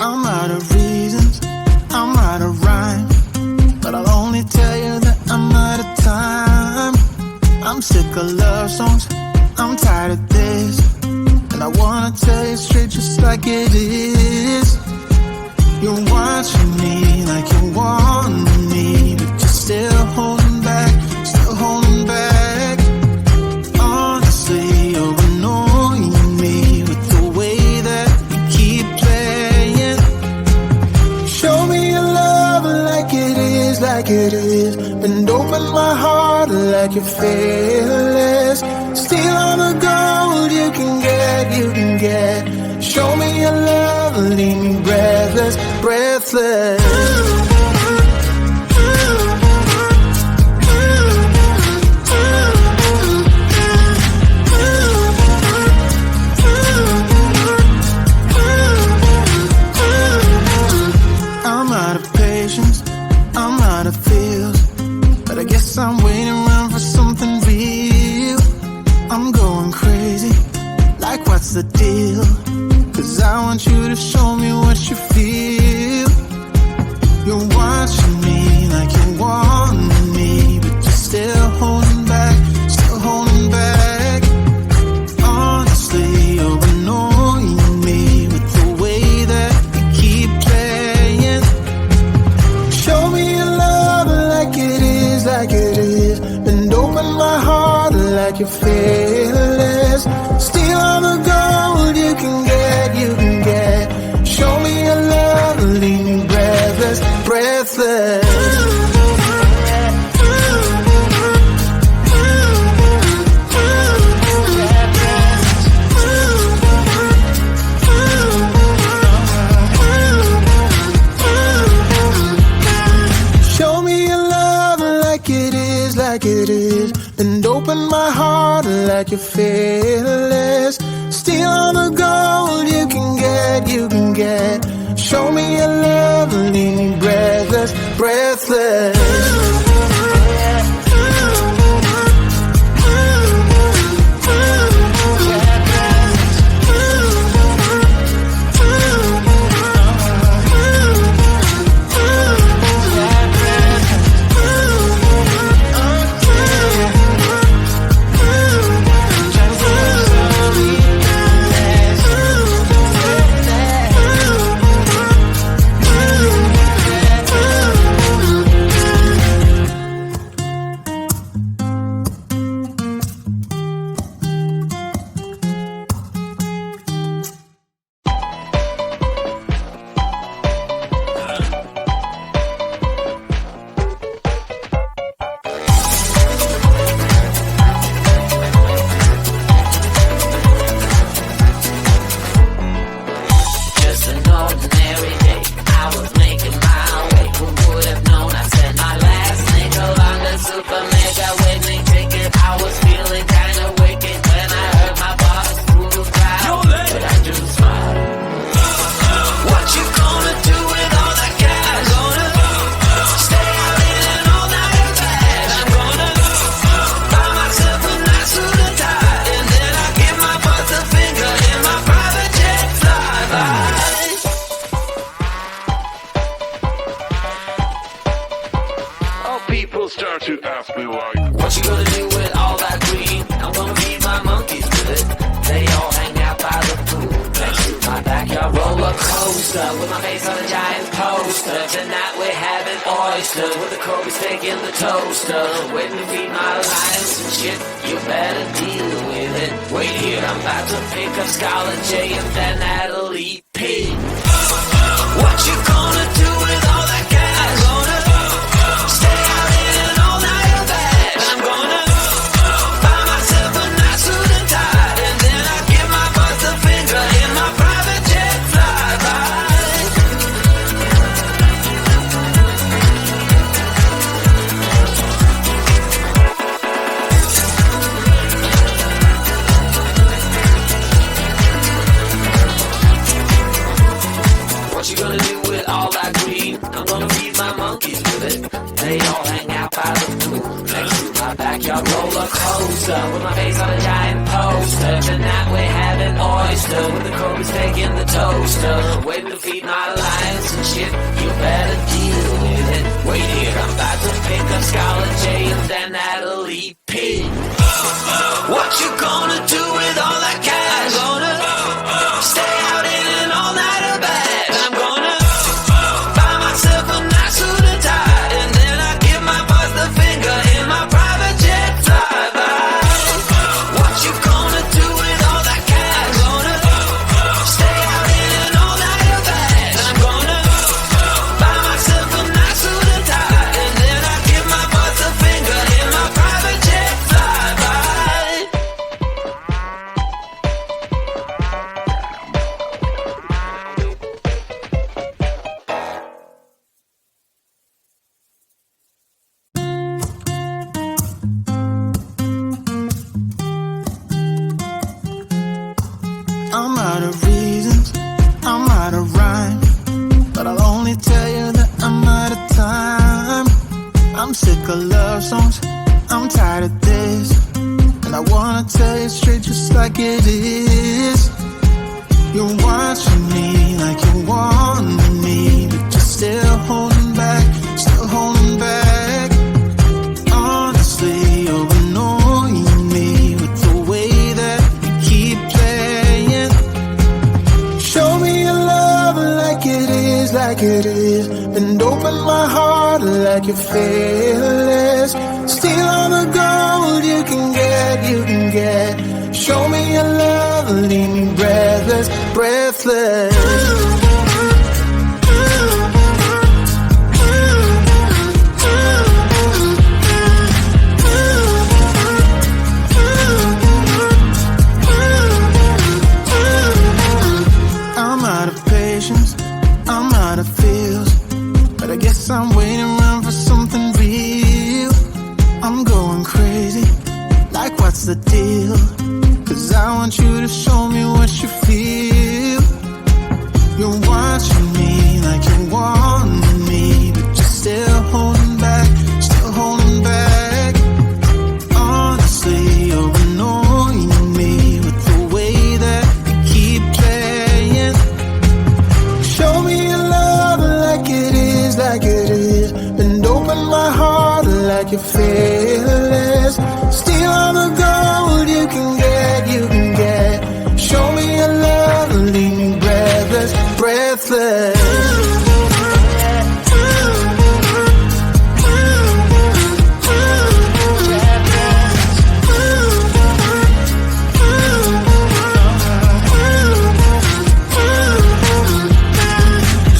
I'm out of reasons, I'm out of rhyme, but I'll only tell you that I'm out of time. I'm sick of love songs, I'm tired of this, and I wanna tell you straight just like it is. You're watching me like you want me, but you're still holding back, still holding back. Honestly, you're annoying me with the way that you keep playing. Show me your love like it is, like it is. Bend open my heart like you're fearless. Steal all the gold you can get, you can get. Show me your love, leave me breathless, breathless. I'm out of patience, I'm out of feels, but I guess I'm waiting around for something real. I'm going crazy, like what's the deal? 'Cause I want you to show me what you feel. You're watching me like you want me, but you're still holding back, still holding back. Honestly, you're annoying me with the way that you keep playing. Show me your love like it is, like it is. Bend open my heart like you're fearless. Steal all the gold you can get, you can get. Show me your love, leave me breathless, breathless. Show me your love like it is, like it is. And open my heart like you're fearless. Steal all the gold you can get, you can get. Show me your love, leave me breathless, breathless. start to ask me like, what you gonna do with all that green? I'm gonna feed my monkeys with it. They all hang out by the pool next to my backyard roller coaster with my face on a giant poster. Tonight we're having oysters with the Kobe steak in the toaster. Waiting to feed my lions and shit. You better deal with it. Wait here, I'm about to pick up Scarlet J and then Natalie P. What you gonna do with all that gas? Gonna stay out in an all-nighter bed. I'm gonna buy myself a nice suit and tie, and then I give my boss the finger in my private jet flyby. closer, with my face on a giant poster. Tonight we're having oyster, with the Kobe's taking the toaster. Waiting to feed my lions and shit, you better deal with it. Wait here, I'm about to pick up Scarlet J and then Natalie P. What you gonna do with all that cash? Gonna stay out in an all-nighter bag. I'm gonna buy myself a nice suit and tie, and then I give my boss the finger in my private jet flyby. What you gonna do with all that cash? Gonna stay out in an all-nighter bag. I'm gonna buy myself a nice suit and tie, and then I give my boss the finger in my private jet flyby. I'm out of reasons, I'm out of rhyme, but I'll only tell you that I'm out of time. I'm sick of love songs, I'm tired of this, and I wanna tell you straight just like it is. You're watching me like you want me, but you're still holding back, still holding back. Honestly, you're annoying me with the way that you keep playing. Show me your love like it is, like it is. And open my heart like you're fearless. Steal all the gold you can get, you can get. Show me your love, leave me breathless, breathless. I'm out of patience, I'm out of feels, but I guess I'm waiting around for something real. I'm going crazy, like what's the deal? 'Cause I want you to show me what you feel. You're watching me like you want me, but you're still holding back, still holding back. Honestly, you're annoying me with the way that you keep playing. Show me your love like it is, like it is. And open my heart like you're fearless. Steal all the gold you can get, you can get. Show me your love, leave me breathless, breathless.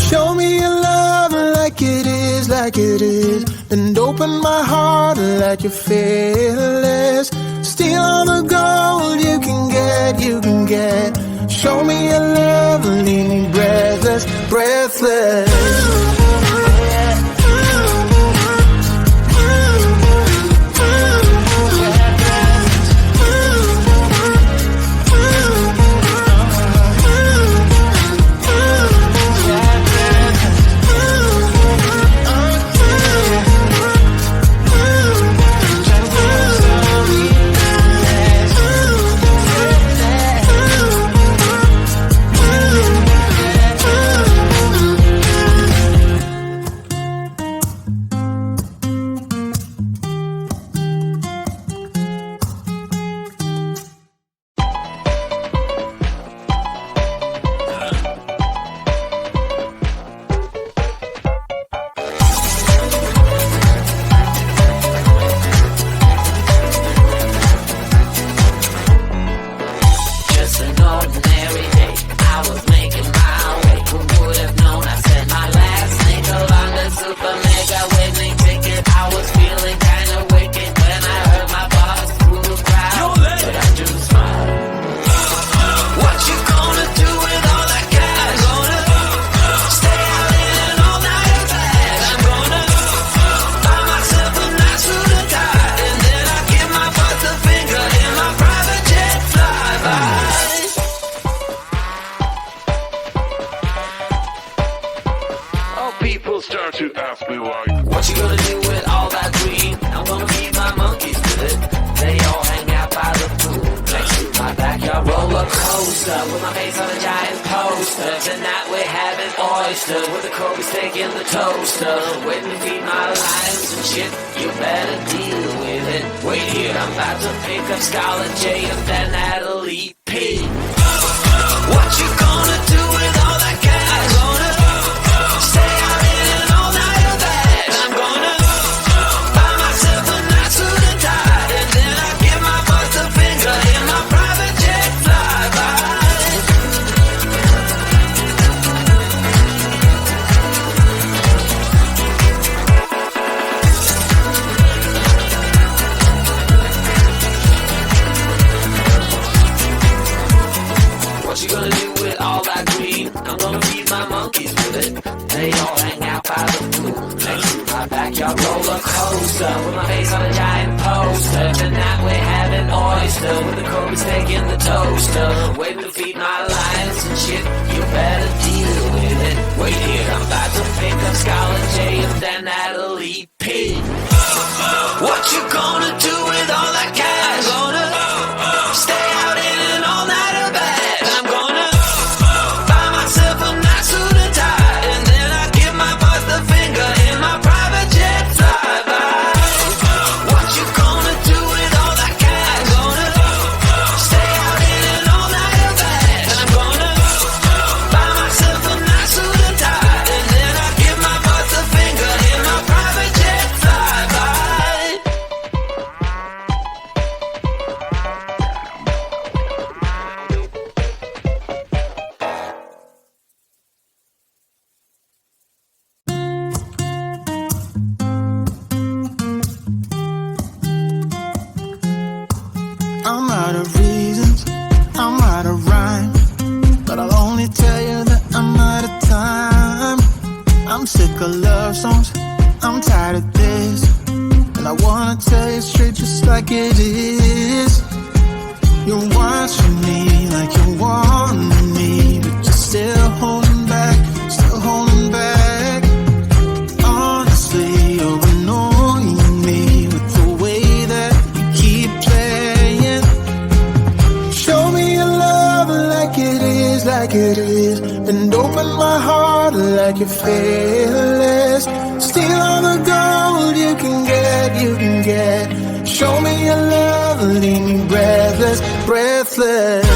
Show me your love like it is, like it is. And open my heart like you're fearless. Steal all the gold you can get, you can get. Show me your love, leave me breathless, breathless. to ask me like, what you gonna do with all that green? I'm gonna feed my monkeys with it. They all hang out backyard roller coaster with my face on a giant poster. Tonight we're having oysters with the Kobe's taking the toaster. Waiting to feed my lions and shit, you better deal with it. Wait here, I'm about to pick up Scarlett J and then Natalie P. What you gonna do with all that cash? I'm gonna stay out in an all-nighter bag. I'm gonna buy myself a nice suit and tie, and then I give my boss a finger in my private jet flyby. What you gonna do with all that green? I'm gonna feed my monkeys with it. They all hang out by the pool next to my backyard roller coaster with my face on a giant poster. Tonight we're having oyster with the Kobe's taking the toaster. Waiting to feed my lions and shit, you better deal with it. Wait here, I'm about to pick up Scarlett J and then Natalie P. What you gonna do with all that cash? I'm gonna stay out in an all-nighter bag. I'm gonna buy myself a nice suit and tie, and then I give my boss the finger in my private jet flyby. What you gonna do with all that cash? I'm gonna stay out in an all-nighter bag. I'm gonna buy myself a nice suit and tie, and then I give my boss the finger in my private jet flyby. I'm out of reasons, I'm out of rhyme, but I'll only tell you that I'm out of time. I'm sick of love songs, I'm tired of this, and I wanna tell you straight just like it is. You're watching me like you want me, but you're still holding back, still holding back. Honestly, you're annoying me with the way that you keep playing. Show me your love like it is, like it is, and open my heart like you're fearless. Steal all the gold you can get, you can get. Show me your love, leave me breathless, breathless.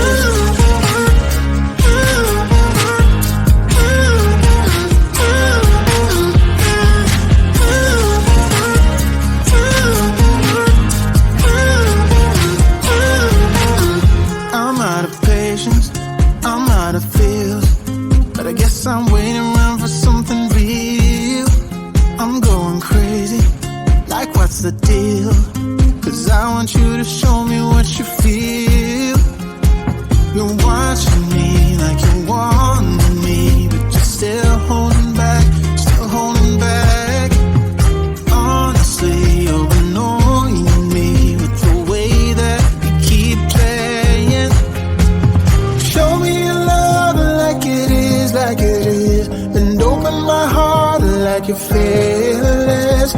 I'm out of patience, I'm out of feels, but I guess I'm waiting around for something real. I'm going crazy, like what's the deal? 'Cause I want you to show me what you feel. You're watching me like you want me, but you're still holding back, still holding back. Honestly, you're annoying me with the way that you keep playing. Show me your love like it is, and open my heart like you're fearless.